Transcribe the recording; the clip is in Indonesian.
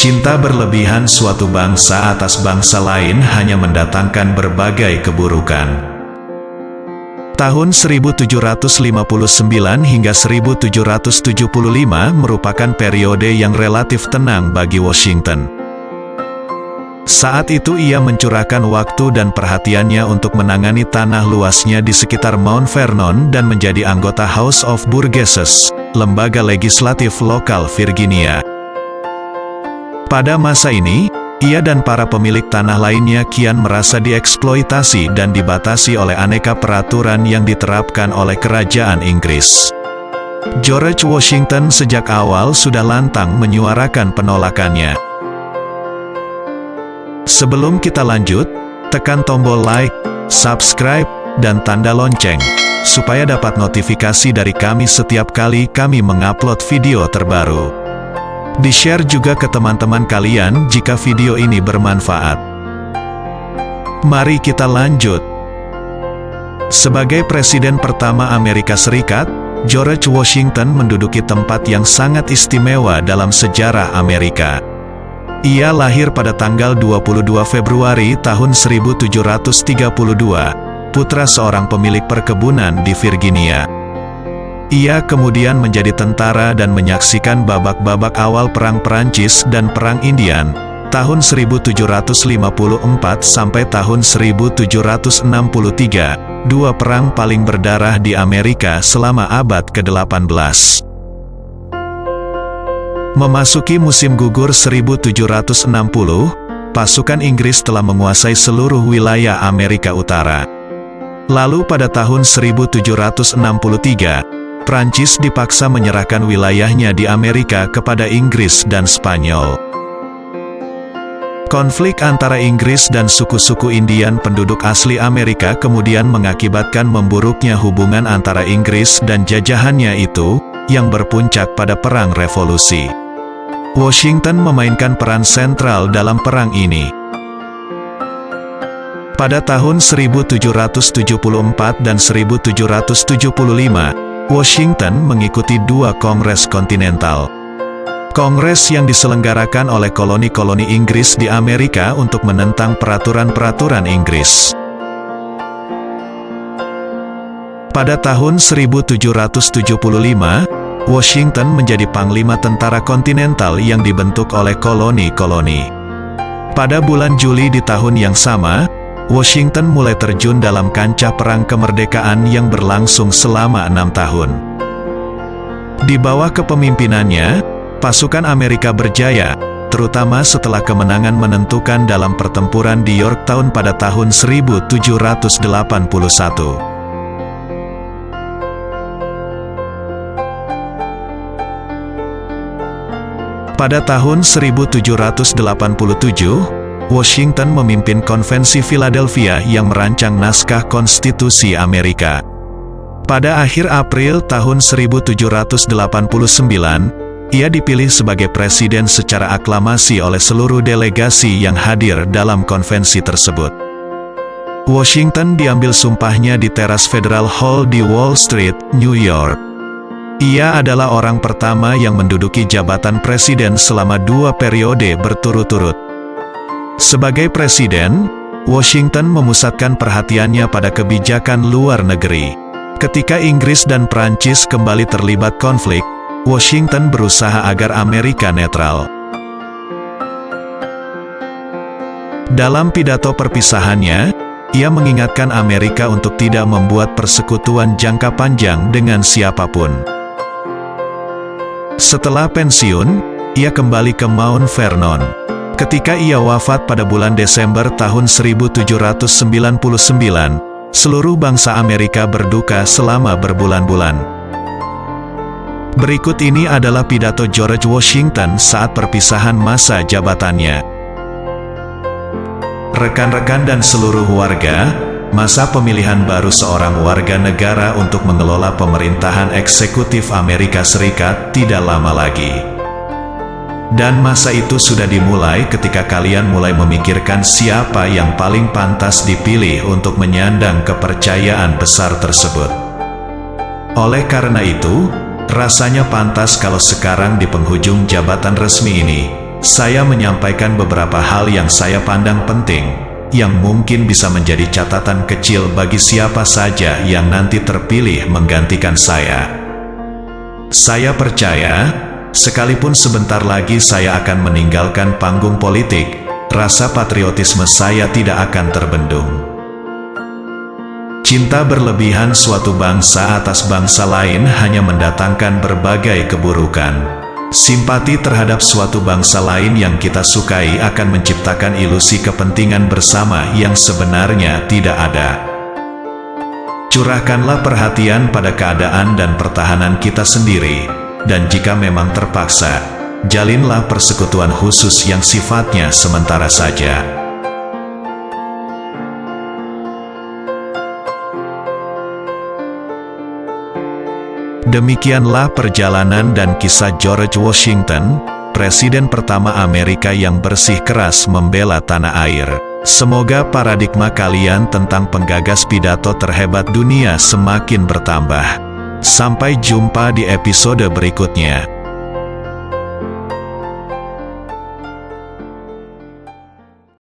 Cinta berlebihan suatu bangsa atas bangsa lain hanya mendatangkan berbagai keburukan. Tahun 1759 hingga 1775 merupakan periode yang relatif tenang bagi Washington. Saat itu ia mencurahkan waktu dan perhatiannya untuk menangani tanah luasnya di sekitar Mount Vernon dan menjadi anggota House of Burgesses, lembaga legislatif lokal Virginia. Pada masa ini, ia dan para pemilik tanah lainnya kian merasa dieksploitasi dan dibatasi oleh aneka peraturan yang diterapkan oleh kerajaan Inggris. George Washington sejak awal sudah lantang menyuarakan penolakannya. Sebelum kita lanjut, tekan tombol like, subscribe, dan tanda lonceng, supaya dapat notifikasi dari kami setiap kali kami mengupload video terbaru. Di-share juga ke teman-teman kalian jika video ini bermanfaat. Mari kita lanjut. Sebagai Presiden pertama Amerika Serikat, George Washington menduduki tempat yang sangat istimewa dalam sejarah Amerika. Ia lahir pada tanggal 22 Februari tahun 1732, putra seorang pemilik perkebunan di Virginia. Ia kemudian menjadi tentara dan menyaksikan babak-babak awal Perang Perancis dan Perang Indian, tahun 1754 sampai tahun 1763, dua perang paling berdarah di Amerika selama abad ke-18. Memasuki musim gugur 1760, pasukan Inggris telah menguasai seluruh wilayah Amerika Utara. Lalu pada tahun 1763, Prancis dipaksa menyerahkan wilayahnya di Amerika kepada Inggris dan Spanyol. Konflik antara Inggris dan suku-suku Indian penduduk asli Amerika kemudian mengakibatkan memburuknya hubungan antara Inggris dan jajahannya itu, yang berpuncak pada Perang Revolusi. Washington memainkan peran sentral dalam perang ini. Pada tahun 1774 dan 1775, Washington mengikuti dua Kongres Kontinental. Kongres yang diselenggarakan oleh koloni-koloni Inggris di Amerika untuk menentang peraturan-peraturan Inggris. Pada tahun 1775, Washington menjadi Panglima Tentara Kontinental yang dibentuk oleh koloni-koloni. Pada bulan Juli di tahun yang sama, Washington mulai terjun dalam kancah perang kemerdekaan yang berlangsung selama 6 tahun. Di bawah kepemimpinannya, pasukan Amerika berjaya, terutama setelah kemenangan menentukan dalam pertempuran di Yorktown pada tahun 1781. Pada tahun 1787, Washington memimpin Konvensi Philadelphia yang merancang naskah Konstitusi Amerika. Pada akhir April tahun 1789, ia dipilih sebagai presiden secara aklamasi oleh seluruh delegasi yang hadir dalam konvensi tersebut. Washington diambil sumpahnya di teras Federal Hall di Wall Street, New York. Ia adalah orang pertama yang menduduki jabatan presiden selama 2 periode berturut-turut. Sebagai presiden, Washington memusatkan perhatiannya pada kebijakan luar negeri. Ketika Inggris dan Prancis kembali terlibat konflik, Washington berusaha agar Amerika netral. Dalam pidato perpisahannya, ia mengingatkan Amerika untuk tidak membuat persekutuan jangka panjang dengan siapapun. Setelah pensiun, ia kembali ke Mount Vernon. Ketika ia wafat pada bulan Desember tahun 1799, seluruh bangsa Amerika berduka selama berbulan-bulan. Berikut ini adalah pidato George Washington saat perpisahan masa jabatannya. Rekan-rekan dan seluruh warga, masa pemilihan baru seorang warga negara untuk mengelola pemerintahan eksekutif Amerika Serikat tidak lama lagi. Dan masa itu sudah dimulai ketika kalian mulai memikirkan siapa yang paling pantas dipilih untuk menyandang kepercayaan besar tersebut. Oleh karena itu, rasanya pantas kalau sekarang di penghujung jabatan resmi ini, saya menyampaikan beberapa hal yang saya pandang penting, yang mungkin bisa menjadi catatan kecil bagi siapa saja yang nanti terpilih menggantikan saya. Saya percaya, sekalipun sebentar lagi saya akan meninggalkan panggung politik, rasa patriotisme saya tidak akan terbendung. Cinta berlebihan suatu bangsa atas bangsa lain hanya mendatangkan berbagai keburukan. Simpati terhadap suatu bangsa lain yang kita sukai akan menciptakan ilusi kepentingan bersama yang sebenarnya tidak ada. Curahkanlah perhatian pada keadaan dan pertahanan kita sendiri, dan jika memang terpaksa, jalinlah persekutuan khusus yang sifatnya sementara saja. Demikianlah perjalanan dan kisah George Washington, presiden pertama Amerika yang bersih keras membela tanah air. Semoga paradigma kalian tentang penggagas pidato terhebat dunia semakin bertambah. Sampai jumpa di episode berikutnya.